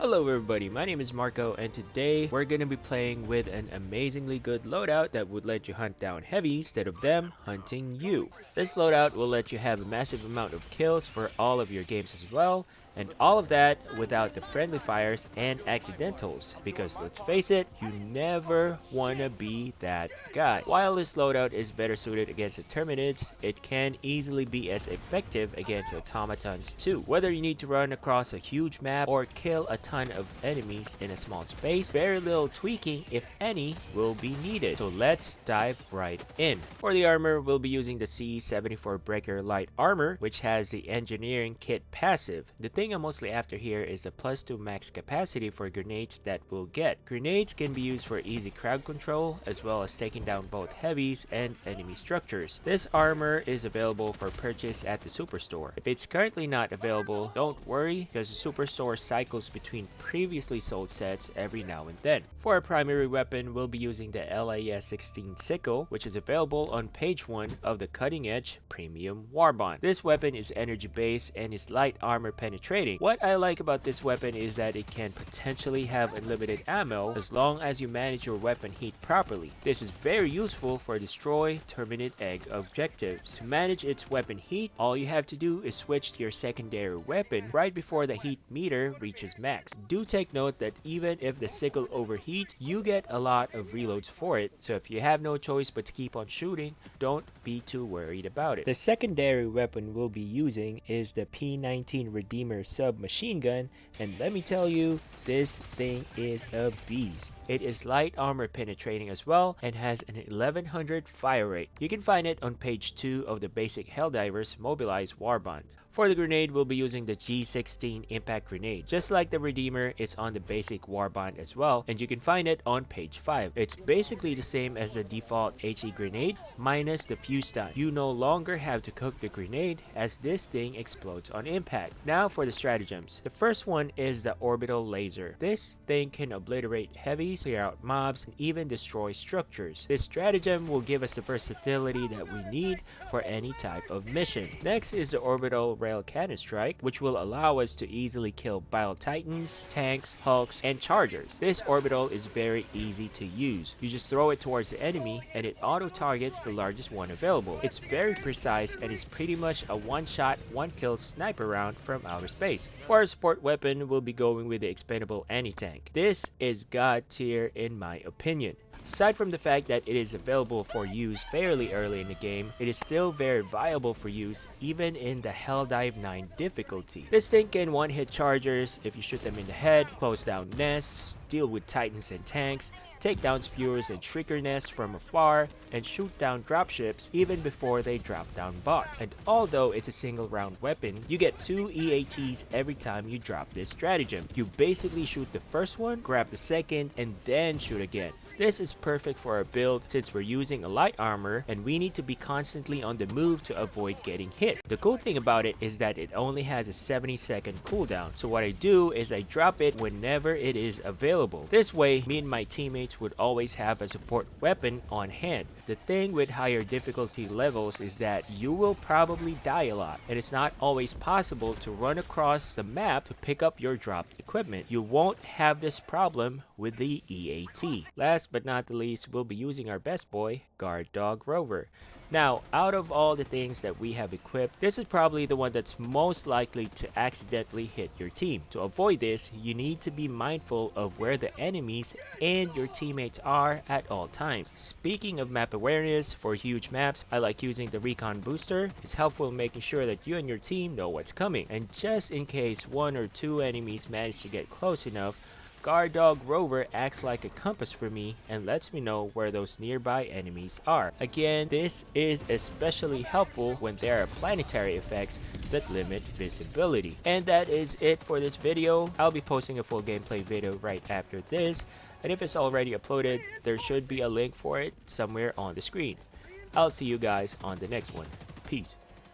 Hello everybody, my name is Marco and today we're going to be playing with an amazingly good loadout that would let you hunt down heavies instead of them hunting you. This loadout will let you have a massive amount of kills for all of your games as well, and all of that without the friendly fires and accidentals, because let's face it, you never wanna be that guy. While this loadout is better suited against the Terminids, it can easily be as effective against automatons too. Whether you need to run across a huge map or kill a ton of enemies in a small space, very little tweaking, if any, will be needed. So let's dive right in. For the armor, we'll be using the C-74 Breaker Light Armor, which has the Engineering Kit passive. The thing I'm mostly after here is the +2 max capacity for grenades that we'll get. Grenades can be used for easy crowd control, as well as taking down both heavies and enemy structures. This armor is available for purchase at the Superstore. If it's currently not available, don't worry, because the Superstore cycles between previously sold sets every now and then. For our primary weapon, we'll be using the LAS-16 Sickle, which is available on page 1 of the Cutting Edge Premium Warbond. This weapon is energy based and is light armor penetrating. What I like about this weapon is that it can potentially have unlimited ammo as long as you manage your weapon heat properly. This is very useful for destroy Terminid egg objectives. To manage its weapon heat, all you have to do is switch to your secondary weapon right before the heat meter reaches max. Do take note that even if the sickle overheats, you get a lot of reloads for it, so if you have no choice but to keep on shooting, don't be too worried about it. The secondary weapon we'll be using is the P19 Redeemer submachine gun, and let me tell you, this thing is a beast. It is light armor penetrating as well and has an 1100 fire rate. You can find it on page 2 of the basic Helldivers Mobilized Warbond. For the grenade, we'll be using the G16 Impact Grenade. Just like the Redeemer, it's on the basic Warbond as well, and you can find it on page 5. It's basically the same as the default HE grenade, minus the fuse time. You no longer have to cook the grenade, as this thing explodes on impact. Now for the stratagems. The first one is the Orbital Laser. This thing can obliterate heavies, clear out mobs, and even destroy structures. This stratagem will give us the versatility that we need for any type of mission. Next is the Orbital Cannon Strike, which will allow us to easily kill Bile Titans, tanks, hulks, and chargers. This orbital is very easy to use. You just throw it towards the enemy and it auto targets the largest one available. It's very precise and is pretty much a one-shot, one-kill sniper round from outer space. For our support weapon, we'll be going with the Expendable anti-tank. This is god tier in my opinion. Aside from the fact that it is available for use fairly early in the game, it is still very viable for use even in the Helldive 9 difficulty. This thing can one-hit chargers if you shoot them in the head, close down nests, deal with titans and tanks, take down spewers and shrieker nests from afar, and shoot down dropships even before they drop down bots. And although it's a single round weapon, you get 2 EATs every time you drop this stratagem. You basically shoot the first one, grab the second, and then shoot again. This is perfect for our build since we're using a light armor and we need to be constantly on the move to avoid getting hit. The cool thing about it is that it only has a 70-second cooldown, so what I do is I drop it whenever it is available. This way, me and my teammates would always have a support weapon on hand. The thing with higher difficulty levels is that you will probably die a lot, and it's not always possible to run across the map to pick up your dropped equipment. You won't have this problem with the EAT. Last but not the least, we'll be using our best boy, Guard Dog Rover. Now, out of all the things that we have equipped, this is probably the one that's most likely to accidentally hit your team. To avoid this, you need to be mindful of where the enemies and your teammates are at all times. Speaking of map awareness, for huge maps, I like using the Recon Booster. It's helpful in making sure that you and your team know what's coming. And just in case 1 or 2 enemies manage to get close enough, Guard Dog Rover acts like a compass for me and lets me know where those nearby enemies are. Again, this is especially helpful when there are planetary effects that limit visibility. And that is it for this video. I'll be posting a full gameplay video right after this, and if it's already uploaded, there should be a link for it somewhere on the screen. I'll see you guys on the next one. Peace.